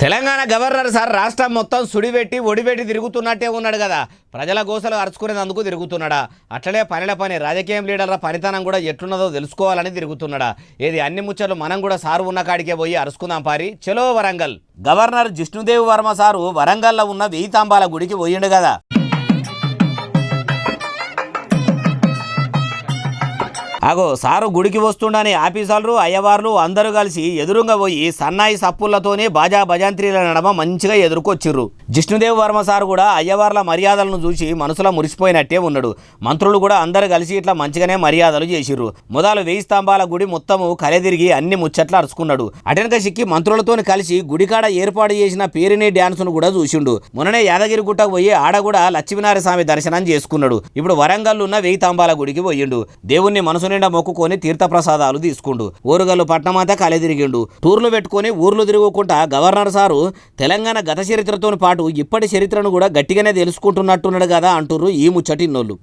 Telangana governor sir రాష్ట్రం మొత్తం సుడిపెట్టి ఒడిపెట్టి తిరుగుతున్నట్టే ఉన్నాడు కదా. ప్రజల గోసలు అరుచుకునేందుకు తిరుగుతున్నాడా, అట్లనే పని రాజకీయం లీడర్ల పనితనం కూడా ఎట్లున్నదో తెలుసుకోవాలని తిరుగుతున్నాడా? ఏది అన్ని ముచ్చట్లు మనం కూడా సారు ఉన్న కాడికే పోయి అరుచుకుందాం పారి. చలో వరంగల్. గవర్నర్ జిష్ణుదేవ్ వర్మ సారు వరంగల్లో ఉన్న వెయ్యి తాంబాల గుడికి పోయిండు కదా. అగో సారు గుడికి వస్తుండని ఆఫీసర్లు అయ్యవార్లు అందరూ కలిసి ఎదురుగా పోయి సన్నాయి సప్పులతోనే బాజా భజంత్రీల నడమ మంచిగా ఎదుర్కొచ్చిర్రు. జిష్ణుదేవ్ వర్మ సారు కూడా అయ్యవార్ల మర్యాదలను చూసి మనసులో మురిసిపోయినట్టే ఉన్నాడు. మంత్రులు కూడా అందరు కలిసి ఇట్లా మంచిగానే మర్యాదలు చేసిర్రు. మొదలు వెయ్యి స్తంభాల గుడి మొత్తము కలెదిరిగి అన్ని ముచ్చట్లు అరుచుకున్నాడు. అటెనక సిక్కి మంత్రులతో కలిసి గుడికాడ ఏర్పాటు చేసిన పేరుని డ్యాన్సును కూడా చూసిండు. మొన్ననే యాదగిరి గుట్టకు పోయి ఆడ కూడా లక్ష్మీనారాయణ స్వామి దర్శనం చేసుకున్నాడు. ఇప్పుడు వరంగల్ ఉన్న వెయ్యి స్తంభాల గుడికి పోయిండు. దేవుణ్ణి మనసు నిండా మొక్కుకొని తీర్థప్రసాదాలు తీసుకుండు. ఓరుగల్లు పట్నమంతా కలెదిరిగిండు. టూర్లు పెట్టుకొని ఊర్లు తిరుగుకుంటా గవర్నర్ సారు తెలంగాణ గత చరిత్రతో పాటు ఇప్పటి చరిత్రను కూడా గట్టిగానే తెలుసుకుంటున్నట్టున్నాడు కదా అంటుర్రు ఈ ముచ్చటిన్నోళ్ళు.